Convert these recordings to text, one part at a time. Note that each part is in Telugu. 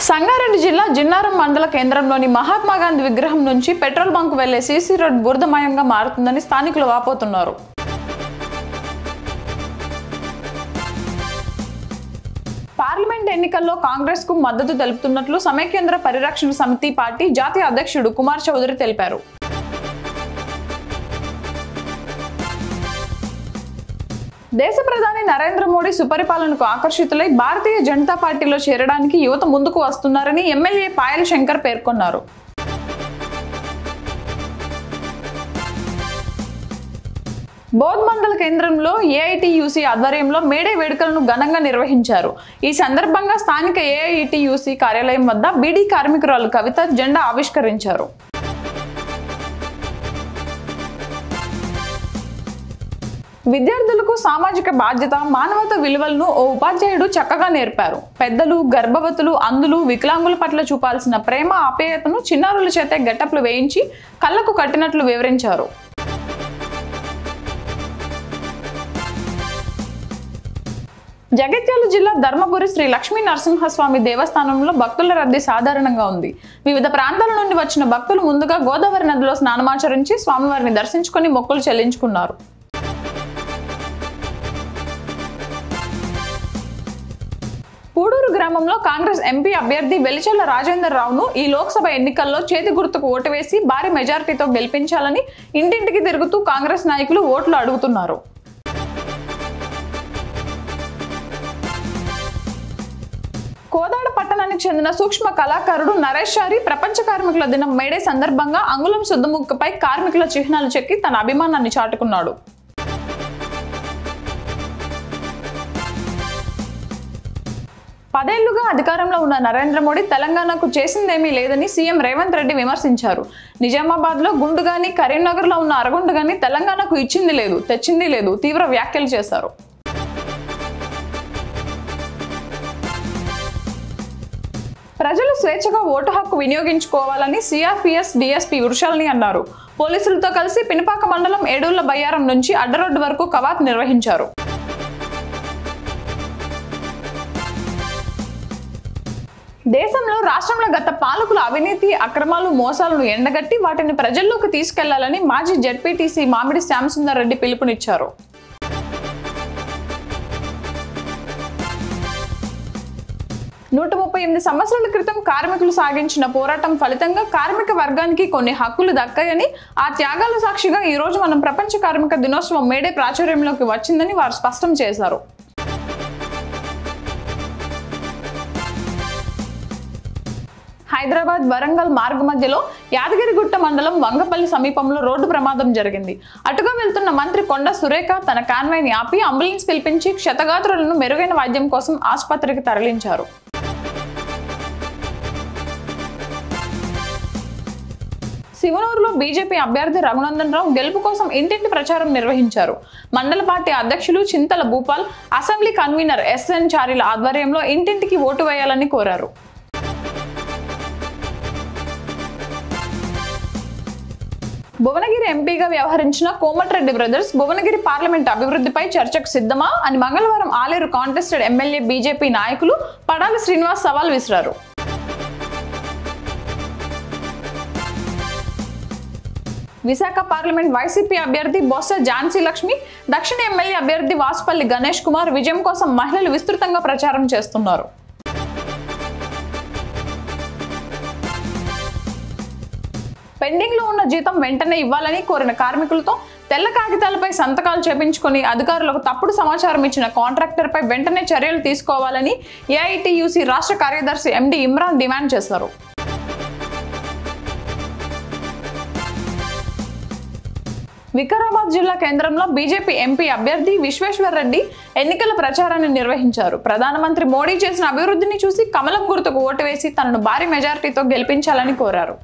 సంగారెడ్డి జిల్లా జిన్నారం మండల కేంద్రంలోని మహాత్మా గాంధీ విగ్రహం నుంచి పెట్రోల్ బంక్ వెళ్లే సీసీ రోడ్ బురదమయంగా మారుతుందని స్థానికులు వాపోతున్నారు. పార్లమెంట్ ఎన్నికల్లో కాంగ్రెస్ కు మద్దతు తెలుపుతున్నట్లు సమైక్యాంధ్ర పరిరక్షణ సమితి పార్టీ జాతీయ అధ్యక్షుడు కుమార్ చౌదరి తెలిపారు. దేశ ప్రధాని నరేంద్ర మోడీ సుపరిపాలనకు ఆకర్షితులై భారతీయ జనతా పార్టీలో చేరడానికి యువత ముందుకు వస్తున్నారని ఎమ్మెల్యే పాయల్ శంకర్ పేర్కొన్నారు. బోధ్ మండల కేంద్రంలో ఏఐటియుసి ఆధ్వర్యంలో మేడే వేడుకలను ఘనంగా నిర్వహించారు. ఈ సందర్భంగా స్థానిక ఏఐటియుసి కార్యాలయం వద్ద బీడీ కార్మికురాలు కవిత జెండా ఆవిష్కరించారు. విద్యార్థులకు సామాజిక బాధ్యత, మానవతా విలువలను ఓ ఉపాధ్యాయుడు చక్కగా నేర్పారు. పెద్దలు, గర్భవతులు, అంధులు, వికలాంగుల పట్ల చూపాల్సిన ప్రేమ, ఆప్యాయతను చిన్నారుల చేతే గెటప్లు వేయించి కళ్లకు కట్టినట్లు వివరించారు. జగిత్యాల జిల్లా ధర్మపురి శ్రీ లక్ష్మీ నరసింహస్వామి దేవస్థానంలో భక్తుల రద్దీ సాధారణంగా ఉంది. వివిధ ప్రాంతాల నుండి వచ్చిన భక్తులు ముందుగా గోదావరి నదిలో స్నానమాచరించి స్వామివారిని దర్శించుకుని మొక్కులు చెల్లించుకున్నారు. పూడూరు గ్రామంలో కాంగ్రెస్ ఎంపీ అభ్యర్థి వెలిచెల్ల రాజేందర్ రావును ఈ లోక్సభ ఎన్నికల్లో చేతి గుర్తుకు ఓటు వేసి భారీ మెజారిటీతో గెలిపించాలని ఇంటింటికి తిరుగుతూ కాంగ్రెస్ నాయకులు ఓట్లు అడుగుతున్నారు. కోదాడ పట్టణానికి చెందిన సూక్ష్మ కళాకారుడు నరేష్ చారి ప్రపంచ కార్మికుల దినం మేడే సందర్భంగా అంగుళం శుద్ధముక్కపై కార్మికుల చిహ్నాలు చెక్కి తన అభిమానాన్ని చాటుకున్నాడు. పదేళ్లుగా అధికారంలో ఉన్న నరేంద్ర మోడీ తెలంగాణకు చేసిందేమీ లేదని సీఎం రేవంత్ రెడ్డి విమర్శించారు. నిజామాబాద్ లో గుండు గాని, కరీంనగర్ లో ఉన్న అరగుండు గాని తెలంగాణకు ఇచ్చింది లేదు, తెచ్చింది లేదు తీవ్ర వ్యాఖ్యలు చేశారు. ప్రజలు స్వేచ్ఛగా ఓటు హక్కు వినియోగించుకోవాలని సిఆర్పీఎస్ డీఎస్పీ వృషాల్ని అన్నారు. పోలీసులతో కలిసి పినపాక మండలం ఏడూళ్ల బయ్యారం నుంచి అడ్డరోడ్డు వరకు కవాత్ నిర్వహించారు. దేశంలో రాష్ట్రంలో గత పాలకుల అవినీతి, అక్రమాలు, మోసాలను ఎండగట్టి వాటిని ప్రజల్లోకి తీసుకెళ్లాలని మాజీ జెడ్పీటీసీ మామిడి శ్యాంసుందర్ రెడ్డి పిలుపునిచ్చారు. నూట 38 సంవత్సరాల క్రితం కార్మికులు సాగించిన పోరాటం ఫలితంగా కార్మిక వర్గానికి కొన్ని హక్కులు దక్కాయని, ఆ త్యాగాల సాక్షిగా ఈ రోజు మనం ప్రపంచ కార్మిక దినోత్సవం మేడే ప్రాచుర్యంలోకి వచ్చిందని వారు స్పష్టం చేశారు. హైదరాబాద్ వరంగల్ మార్గ మధ్యలో యాదగిరిగుట్ట మండలం వంగపల్లి సమీపంలో రోడ్డు ప్రమాదం జరిగింది. అటుగా వెళ్తున్న మంత్రి కొండ సురేఖ తన కాన్వాయ్ని ఆపి అంబులెన్స్ పిలిపించి క్షతగాత్రులను మెరుగైన వైద్యం కోసం ఆసుపత్రికి తరలించారు. శివనూరులో బీజేపీ అభ్యర్థి రఘునందన్ రావు గెలుపు కోసం ఇంటింటి ప్రచారం నిర్వహించారు. మండల పార్టీ అధ్యక్షులు చింతల భూపాల్, అసెంబ్లీ కన్వీనర్ ఎస్ఎన్ చారిల ఆధ్వర్యంలో ఇంటింటికి ఓటు వేయాలని కోరారు. భువనగిరి ఎంపీగా వ్యవహరించిన కోమటిరెడ్డి బ్రదర్స్ భువనగిరి పార్లమెంట్ అభివృద్ధిపై చర్చకు సిద్ధమా అని మంగళవారం ఆలేరు కాంటెస్టెడ్ ఎమ్మెల్యే బీజేపీ నాయకులు పడాలి శ్రీనివాస్ సవాల్ విసిరారు. విశాఖ పార్లమెంట్ వైసీపీ అభ్యర్థి బొత్స ఝాన్సీ లక్ష్మి, దక్షిణ ఎమ్మెల్యే అభ్యర్థి వాసుపల్లి గణేష్ కుమార్ విజయం కోసం మహిళలు విస్తృతంగా ప్రచారం చేస్తున్నారు. పెండింగ్ లో ఉన్న జీతం వెంటనే ఇవ్వాలని కోరిన కార్మికులతో తెల్ల కాగితాలపై సంతకాలు చేపించుకుని అధికారులకు తప్పుడు సమాచారం ఇచ్చిన కాంట్రాక్టర్ పై వెంటనే చర్యలు తీసుకోవాలని ఏఐటియుసి రాష్ట్ర కార్యదర్శి ఎండి ఇమ్రాన్ డిమాండ్ చేశారు. వికారాబాద్ జిల్లా కేంద్రంలో బీజేపీ ఎంపీ అభ్యర్థి విశ్వేశ్వర్ రెడ్డి ఎన్నికల ప్రచారాన్ని నిర్వహించారు. ప్రధానమంత్రి మోడీ చేసిన అభివృద్ధిని చూసి కమలం గుర్తుకు ఓటు వేసి తనను భారీ మెజారిటీతో గెలిపించాలని కోరారు.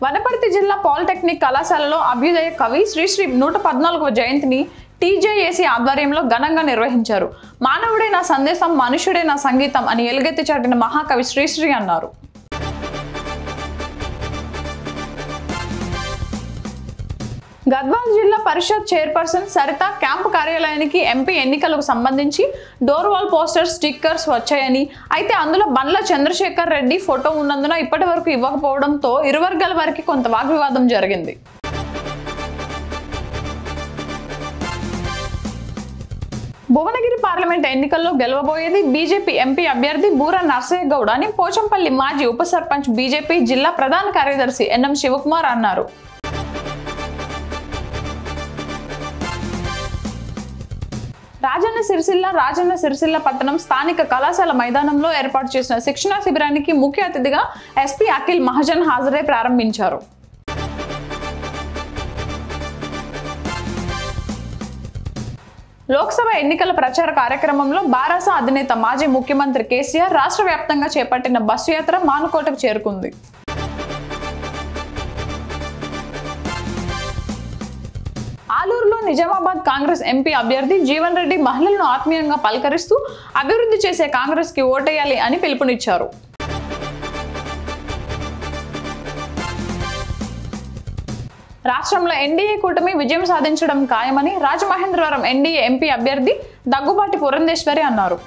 వనపర్తి జిల్లా పాలిటెక్నిక్ కళాశాలలో అభ్యుదయ కవి శ్రీశ్రీ 114వ జయంతిని టీజేఏసీ ఆధ్వర్యంలో ఘనంగా నిర్వహించారు. మానవుడే నా సందేశం, మనుషుడే నా సంగీతం అని ఎలుగెత్తి చాటిన మహాకవి శ్రీశ్రీ అన్నారు. గద్వాల్ జిల్లా పరిషత్ చైర్పర్సన్ సరిత క్యాంపు కార్యాలయానికి ఎంపీ ఎన్నికలకు సంబంధించి డోర్ వాల్ పోస్టర్స్ స్టిక్కర్స్ వచ్చాయని, అయితే అందులో బండ్ల చంద్రశేఖర్ రెడ్డి ఫోటో ఉన్నందున ఇప్పటి వరకు ఇవ్వకపోవడంతో ఇరు వర్గాల వారికి కొంత వాగ్వివాదం జరిగింది. భువనగిరి పార్లమెంట్ ఎన్నికల్లో గెలవబోయేది బీజేపీ ఎంపీ అభ్యర్థి బూర నర్సయ్య గౌడ్ అని పోచంపల్లి మాజీ ఉప సర్పంచ్ బీజేపీ జిల్లా ప్రధాన కార్యదర్శి ఎన్ఎం శివకుమార్ అన్నారు. రాజన్న సిరిసిల్ల పట్టణం స్థానిక కళాశాల మైదానంలో ఏర్పాటు చేసిన శిక్షణా శిబిరానికి ముఖ్య అతిథిగా ఎస్పీ అఖిల్ మహాజన్ హాజరై ప్రారంభించారు. లోక్సభ ఎన్నికల ప్రచార కార్యక్రమంలో బారాస అధినేత మాజీ ముఖ్యమంత్రి కేసీఆర్ రాష్ట్ర వ్యాప్తంగా చేపట్టిన బస్సు యాత్ర మానుకోటకు చేరుకుంది. ఆలూరులో నిజామాబాద్ కాంగ్రెస్ ఎంపీ అభ్యర్థి జీవన్ రెడ్డి మహిళలను ఆత్మీయంగా పలకరిస్తూ అభివృద్ధి చేసే కాంగ్రెస్ కి ఓటేయాలి అని పిలుపునిచ్చారు. రాష్ట్రంలో ఎన్డీఏ కూటమి విజయం సాధించడం ఖాయమని రాజమహేంద్రవరం ఎన్డీఏ ఎంపీ అభ్యర్థి దగ్గుబాటి పురంధేశ్వరి అన్నారు.